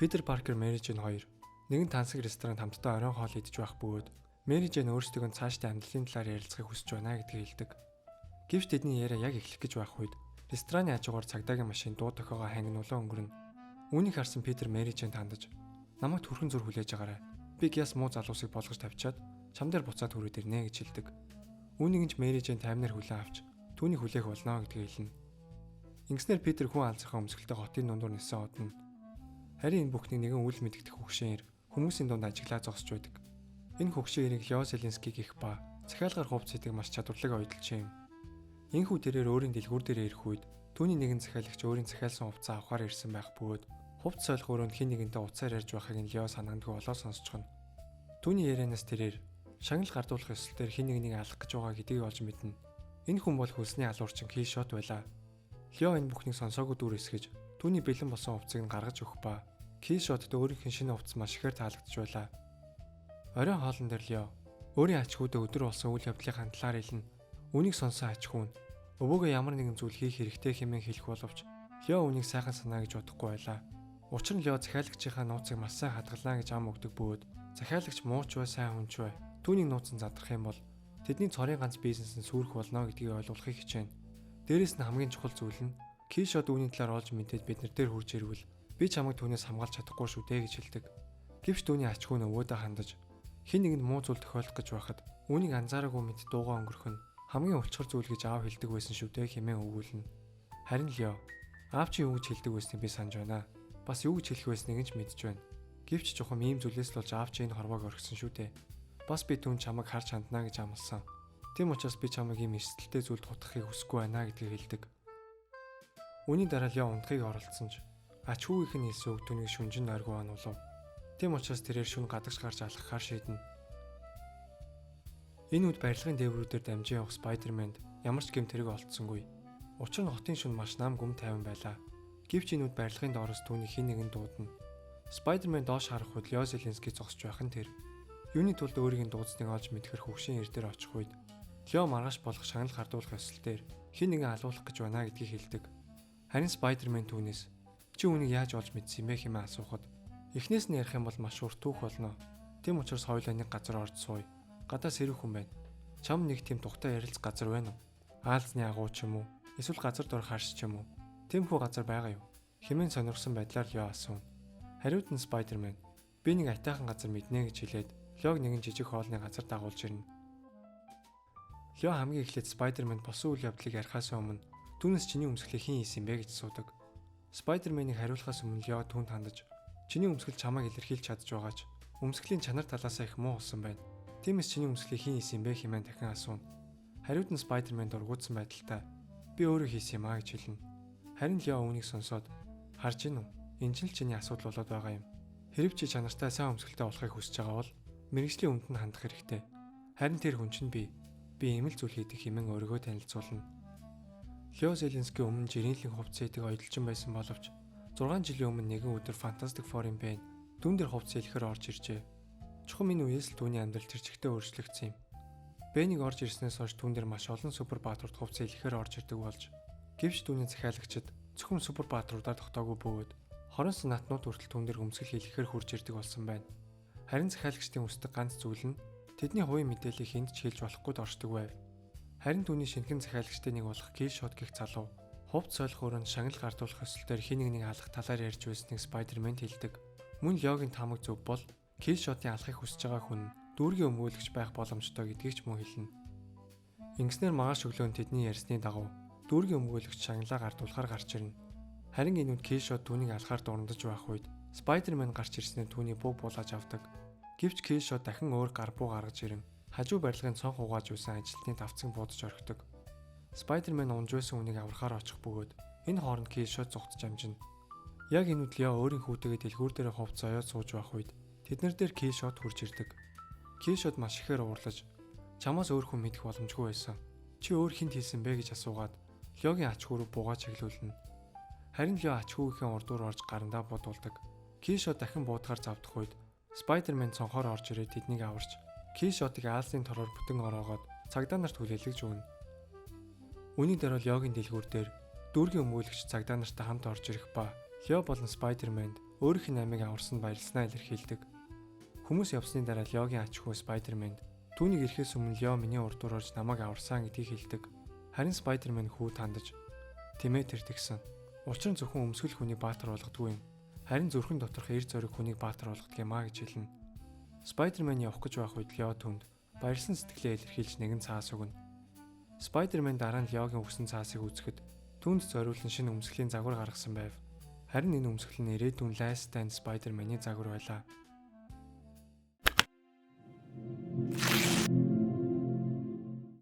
Питер Паркер, Мэри Жейн хоёр нэгэн тансаг ресторанд хамтдаа оройн хоол идэж байх бөгөөд Мэри Жейн өөрсдөө цаашдаа амьдралын талаар ярилцахыг хүсэж байна гэдгийг хэлдэг. Гэвч тэдний яриа яг эхлэх гэж байх үед рестораны хажуугаар цагдаагийн машин дуу дохиогоо хангинуулаа өнгөрнө. Үүнийг харсан Питер Мэри Жейнд хандаж намайг түрхэн зур хүлээж агаарай. Би гяс муу залуусыг болгож тавьчаад чам дээр буцаад хүрээд ирнэ гэж хэлдэг. Үүнийг ч Мэри Жейн таймнаар хүлээн авч түүнийг хүлээх болно гэдгийг хэлнэ. Ингэснээр Питер хүн алзахаа өмсгөлтэй хотын дундуур нисэн одно. Харин энэ бүхнийг нэгэн үл мэддэх хөгшин ир хүмүүсийн дунд ажиглаа зогсож байдаг. Энэ хөгшин ирийг Лео Зеленский гэх ба захиалгаар хувцс идэг маш чадварлаг ойдолч юм. Энэхүү тэрээр өөрийн дэлгүүр дээр ирэх үед түүний нэгэн захиалагч өөрийн захиалсан хувцас авахаар ирсэн байх бөгөөд хувцас солих өрөөнд хэн нэгэнтэй уцаар ярьж байхыг нь Лео санагдгүй болоо сонсчихно. Түүний ярианаас тэрээр шагнал гардуулах ёслолтоор хэн нэгнийг алах гэж байгаа гэдгийг олж мэднэ. Энэ хүн бол хөлсний алуурчин Кишот байлаа. Лео энэ бүхнийг сонсоогүй дүр эсгэж түүний бэлэн болсон хувцсыг нь гаргаж өгөх ба Кишотд өөрийнх нь шинэ хувцас маш ихээр таалагдж байлаа. Оройн хоолн дээр Лео өөрийн ач хүүдээ өдөр болсон үйл явдлынхаа талаар хэлнэ. Үүнийг сонсон ач хүн өвөөгөө ямар нэгэн зүйл хийх хэрэгтэй хэмээн хэлэх боловч Лео үүнийг сайхан санаа гэж бодохгүй байлаа. Учир нь Лео захиалагчийнхаа нууцыг маш сайн хадгална гэж ам өгдөг бөгөөд захиалагч муу ч бай сайн хүн ч бай түүнийг нууцсан задрах юм бол тэдний цорын ганц бизнес нь сүрэх болно гэдгийг ойлгуулахыг хичээнэ. Дээрээс нь хамгийн чухал зүйл нь Кишот үүний талаар олж мэдээд бид нар дээр хурж ирвэл би чамайг түүнээс хамгаалж чадахгүй шүү дээ гэж хэлдэг. Гэвч түүний ач хүн өвөөдөө хандаж хэн нэгэнд муу зүйл тохиолдох гэж байхад үүнийг анзаараагүй мэт дуугаа өнгөрөх нь хамгийн өвчхөр зүйл гэж аав хэлдэг байсан шүү дээ хэмээн өгүүлнэ. Харин Лео аав чи юу гэж хэлдэг байсныг би санаж байна. Бас юу гэж хэлэх байсныг ч мэдж байна. Гэвч чухам ийм зүйлээс л болж аав чи энэ хорвоог орхисон шүү дээ. Бас би түүн чамайг харж ханднаа гэж амласан. Тэм учраас би чамайг ийм эрсдэлтэй зүйлд хутгахыг хүсэхгүй байна гэдгийг хэлдэг. Үүний дараа Лео унтахыг оролцсон ч ач хүүгийнх нь хэлсэн үг түүнийг шүнжин ойргоо ануулав. Тэм учраас тэрээр шүн гадагш гарч алхахаар шийднэ. Энэ үед барилгын дээврүүдээр дамжин явах Спайдермэнд ямар ч гэмт хэрэг олдсонгүй. Учир нь хотын шүн маш нам гүм тайван байлаа. Гэвч энэ үед барилгын доороос түүний хэн нэгэн дуудана. Спайдермэн доош харах үед Лео Зеленский зогсож байх нь тэр. Юуны тулд өөрийн дуудсныг олж мэдхэр хөвшин ир дээр очих үед Лео маргааш болох шагнал гардуулах ёслол дээр хэн нэгэн алуулах гэж байна гэдгийг хэлдэг. Харин Спайдермэн түүнээс чи үүнийг яаж олж мэдсэн юм бэ хэмээн асуухад эхнээс нь ярих юм бол маш урт түүх болно. Тэм учраас хоёулаа нэг газар орж сууя. Гадаа сэрэх хүн байна. Чам нэг тийм тухтай ярилцах газар байна уу? Аалзны агуу ч юм уу? Эсвэл газар дор харш ч юм уу? Тэмхүү газар байгаа юу? Хэмээн сонирхсон байдлаар Лео асуув. Хариуд нь Спайдермэн би нэг айтайхан газар мэднэ гэж хэлээд Леог нэгэн жижиг хоолны газар дагуулж ирнэ. Лео хамгийн эхлээд Спайдермэнд босон үйл явдлыг ярихаас өмнө түүнээс чиний өмсгөлийг хэн хийсэн бэ гэж асуудаг. Спайдермэнийг хариулахаас өмнө Лео түүнд хандаж чиний өмсгөл чамайг илэрхийлж чадж байгаа ч өмсгөлийн чанар талаас их муу болсон байна. Тиймээс чиний өмсгөлийг хэн хийсэн бэ хэмээн дахин асууна. Хариуд нь Спайдермэн дургуутсан байдалтай би өөрөө хийсэн юм аа гэж хэлнэ. Харин Лео үүнийг сонсоод харж гин үү? Энэ ч л чиний асуудал болоод байгаа юм. Хэрэг чи чанартай сайн өмсгөлтэй болохыг хүсэж байгаа бол мэргэжлийн өмдөнд хандах хэрэгтэй. Харин тэр хүн чинь би эмэл зүйл хийдэг хэмээн өөрийгөө танилцуулна. Лео Зеленский өмнө жирийнлийн хувцас идэг ойдолчин байсан боловч 6 жилийн өмнө нэгэн өдөр Fantastic Four-ын байн түүн дээр хувцас илэхээр орж иржээ. Чухам энэ үеэс л түүний амьдрал тэр чигтээ өөрчлөгдсөн юм. Бэнийг орж ирснээс хойш түүн дээр маш олон супер баатрууд хувцас илэхээр орж ирдэг болж гэвч түүний захиалагчид зөвхөн супер баатруудаар тогтоогүй бөгөөд хорон санаатнууд хүртэл түүн дээр өмсгөл илэхээр хурж ирдэг болсон байна. Харин захиалагчдын үсдэг ганц зүйл нь тэдний хувийн мэдээллийг хэнд ч хэлж болохгүй дорчдөг байв. Харин түүний шинхэн захиалагчдын нэг болох Кишот гэх залуу хувцас солих өрөөнд шагнал гардуулах ёслолтоор хэн нэгнийг алах талаар ярьж байсныг Спайдермэн хэлдэг. Мөн Леогийн тамаг зөв бол Кишотын алахыг хүсэж байгаа хүн дүүргийн өмгөөлөгч байх боломжтой гэдгийг ч мөн хэлнэ. Ингэснээр маргааш өглөө тэдний ярьсны дагуу дүүргийн өмгөөлөгч шагналаа гардуулахаар гарч ирнэ. Харин энэ үед Кишот түүнийг алахаар дурандаж байх үед Спайдермэн гарч ирснээр түүний бүг булааж авдаг. Гэвч Кишот дахин өөр гар буу гаргаж ирэн хажуу барилгын цонх угааж байсан ажилтны давцан буудаж орхидог. Спайдермэн унж байсан үнийг аврахаар очих бөгөөд энэ хооронд Кишот зүгтж амжина. Яг энэ үед Лео өөрийн хүүтэйгээ дэлгүүр дээр хувцас оёод сууж байх үед тэднэр дээр Кишот хурж ирдэг. Кишот маш ихээр уурлаж чамаас өөр хүн мэдэх боломжгүй байсан. Чи өөр хинт хийсэн бэ гэж асуугаад Леогийн ач хүү рүү буугаа чиглүүлнэ. Харин Лео ач хүүгийнхээ урдуур орж гарандаа бодуулдаг. Кишот дахин буудахаар завдах үед Спайдермэн цонхоор орж ирээд тэднийг аварч Кишотыг аалзны тороор бүтэн ороогоод цагдаа нарт хүлээлгэж өгнө. Үүний дараа Леогийн дэлгүүр дээр дүүргийн өмгөөлөгч цагдаа нартай хамт орж ирэх ба Лео болон Спайдермэнд өөрийнх нь амийг аварсанд баярлснаа илэрхийлдэг. Хүмүүс явсны дараа Леогийн ач хүү Спайдермэнд түүнийг ирэхээс өмнө Лео миний урд орж намайг аварсан гэдгийг хэлдэг. Харин Спайдермэн хүү тандаж тэмээ тэртгсэн. Учир нь зөвхөн өмсгөл хүнийг баатар болгодгүй юм. Харин зүрхэн доторх эр зориг хүнийг баатар болгодог юм а гэж хэлнэ. Спайдермэн явах гэж байх үед Лео түнд баярлсан сэтгэлээ илэрхийлж нэгэн цаас өгнө. Спайдермэн дараа нь Леогийн өгсөн цаасыг үзэхэд түүнд зориулсан шинэ өмсгөлийн загвар гаргасан байв. Харин энэ өмсгөл нь ирээдүйн Last Stand Спайдермэний загвар байлаа.